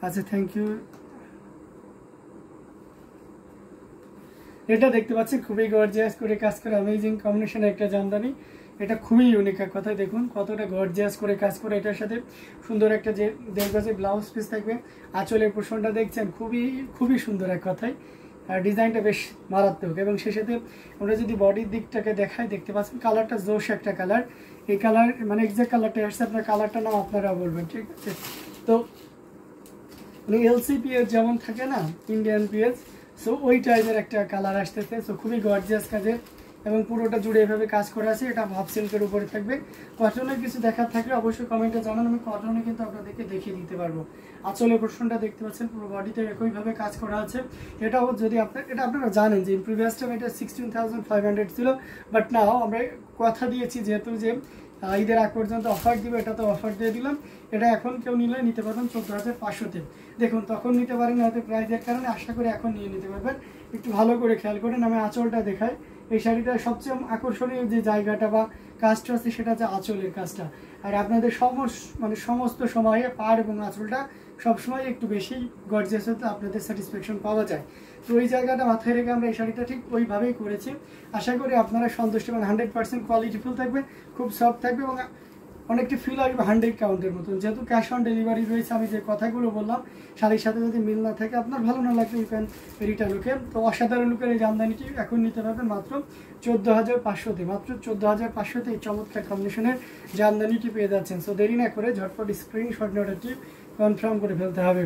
আচ্ছা thank you. এটা দেখতে পাচ্ছেন খুবই গর্জিয়াস করে কাজ করে, অ্যামেজিং কম্বিনেশন একটা জামদানি। এটা খুবই ইউনিক এক কথায়, দেখুন কতটা গর্জিয়াস করে কাজ করে। এটার সাথে সুন্দর একটা যে দেখবে যে ব্লাউজ পিস থাকবে। আঁচলের পোর্শনটা দেখছেন খুবই খুবই সুন্দর এক কথায়, আর ডিজাইনটা বেশ মারাত্মক। এবং সে সাথে আমরা যদি বডির দিকটাকে দেখাই, দেখতে পাচ্ছেন কালারটা জোশ একটা কালার। এই কালার মানে এক্সাক্ট কালারটা আসছে, আপনার কালারটা নাম আপনারা বলবেন, ঠিক আছে? তো মানে এলসিপিএস যেমন থাকে না, ইন্ডিয়ান পিএস, সো ওই টাইপের একটা কালার আসতেছে। সো খুবই গর্জিয়াস কাজে, এবং পুরোটা জুড়ে এভাবে কাজ করা আছে। এটা হাফ সিল্কের উপরে থাকবে। কটনের কিছু দেখার থাকলে অবশ্যই কমেন্টে জানান, আমি কটনে কিন্তু আপনাদেরকে দেখিয়ে দিতে পারবো। আঁচলের পোর্শনটা দেখতে পাচ্ছেন পুরো বডিতে একইভাবে কাজ করা আছে। এটাও যদি এটা আপনারা জানেন যে প্রিভিয়াস টাইম এটা 16,500 ছিল, বাট নাও আমরা কথা দিয়েছি যেহেতু যে ঈদের আগ পর্যন্ত অফার দিবে, এটা তো অফার দিয়ে দিলাম। এটা এখন কেউ নিলে নিতে পারবেন 14,500-তে। দেখুন তখন নিতে পারেন হয়তো প্রাইজের কারণে, আশা করি এখন নিয়ে নিতে পারবেন। একটু ভালো করে খেয়াল করেন, আমি আঁচলটা দেখাই। এই শাড়িটার সবচেয়ে আকর্ষণীয় যে জায়গাটা বা কাজটা আছে সেটা হচ্ছে আঁচলের কাজটা। আর আপনাদের সমস্ত সময়ে পাড় এবং আঁচলটা সবসময় একটু বেশি গর্জিয়াস হতে আপনাদের স্যাটিসফ্যাকশন পাওয়া যায়। তো ওই জায়গাটা মাথায় রেখে আমরা এই শাড়িটা ঠিক ওইভাবেই করেছি। আশা করি আপনারা সন্তুষ্ট, এবং 100% কোয়ালিটিফুল থাকবে, খুব সফট থাকবে, এবং অনেকটা ফিল আসবে 100 কাউন্টের মতন। যেহেতু ক্যাশ অন ডেলিভারি রয়েছে, আমি যে কথাগুলো বললাম শাড়ির সাথে যদি মিল না থাকে, আপনার ভালো না লাগলে ইউ ক্যান রিটার্ন। ওকে, তো অসাধারণ লুকের এই জামদানিটি এখন নিতে পারবেন মাত্র 14,500-তে। মাত্র 14,500-তে এই চমৎকার কম্বিনেশনের জামদানিটি পেয়ে যাচ্ছেন। সো দেরি না করে ঝটপট স্ক্রিনশট নোটটি কনফার্ম করে ফেলতে হবে।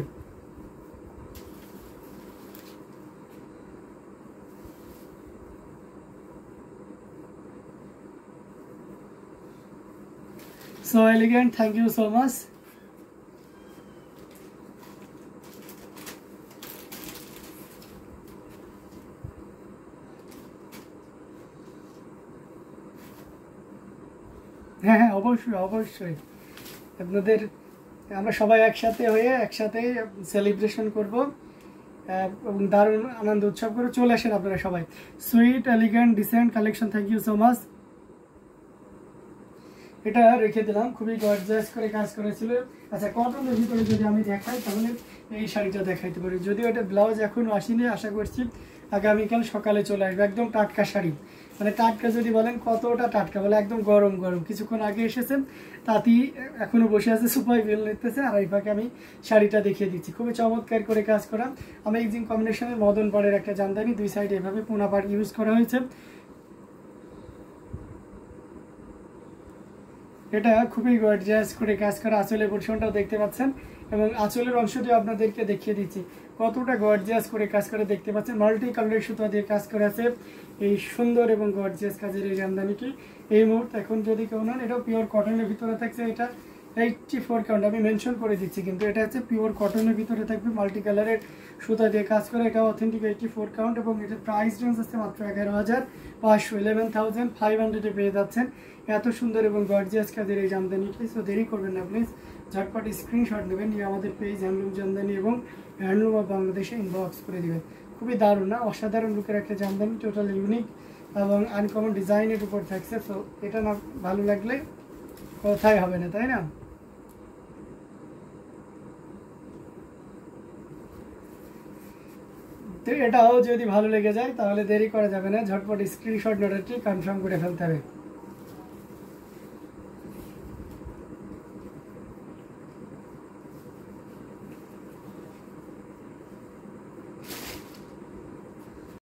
So elegant, thank you so much. হ্যাঁ হ্যাঁ, অবশ্যই অবশ্যই। আপনাদের আমরা সবাই একসাথে হয়ে একসাথে সেলিব্রেশন করব এবং দারুণ আনন্দ উৎসব করে। চলে আসেন আপনারা সবাই। Sweet elegant decent collection, thank you so much. এটা রেখে দিলাম, খুবই গর্জিয়াস করে কাজ করেছিল। আচ্ছা, কটনের ভিতরে যদি আমি দেখাই তাহলে এই শাড়িটা দেখাইতে পারি। যদিও এটা ব্লাউজ এখনও আসেনি, আশা করছি আগামীকাল সকালে চলে আসবে। একদম টাটকা শাড়ি, মানে টাটকা যদি বলেন কতটা টাটকা, বলে একদম গরম গরম। কিছুক্ষণ আগে এসেছেন, তাতেই এখনও বসে আছে, সুপাই বেল নিতেছে। আর এই ফাঁকে আমি শাড়িটা দেখিয়ে দিচ্ছি। খুবই চমৎকার করে কাজ করা, অ্যামেজিং কম্বিনেশনের মদন পাড়ের একটা জামদানি। দুই সাইডে এভাবে পোনা পাড় ইউজ করা হয়েছে। এটা খুবই গর্জিয়াস করে কাজ করা। আঁচলের পোর্শনটাও দেখতে পাচ্ছেন, এবং আঁচলের অংশটি আপনাদেরকে দেখিয়ে দিচ্ছি কতটা গর্জিয়াস করে কাজ করে। দেখতে পাচ্ছেন মাল্টি কালারের সুতা দিয়ে কাজ করে আছে এই সুন্দর এবং গর্জিয়াস কাজের এই জামদানিটি। এই মুহূর্তে এখন যদি কেউ নেন, এটাও পিওর কটনের ভিতরে থাকছে। এটা 84 কাউন্ট, আমি মেনশন করে দিচ্ছি, কিন্তু এটা হচ্ছে পিওর কটনের ভিতরে থাকবে, মাল্টি কালারের সুতা দিয়ে কাজ করে। এটা অথেন্টিক 84 কাউন্ট, এবং এটার প্রাইস রেঞ্জ আছে মাত্র 11,500, 11,500-এ পেয়ে যাচ্ছেন এত সুন্দর এবং গর্জিয়াস কাজের এই জামদানিটি। সো দেরি করবেন না প্লিজ, ঝটপট স্ক্রিনশট নেবেন, নিয়ে আমাদের পেজ হ্যান্ডলুম জামদানি এবং হ্যান্ডলুম অফ বাংলাদেশে ইনবক্স করে দেবেন। খুবই দারুণ না, অসাধারণ লুকের একটা জামদানি, টোটাল ইউনিক এবং আনকমন ডিজাইনের উপর থাকছে। সো এটা না ভালো লাগলে কথাই হবে না, তাই না? তো এটাও যদি ভালো লেগে যায় তাহলে দেরি করা যাবে না, ঝটপট স্ক্রিনশট নোটটি কনফার্ম করে ফেলতে হবে।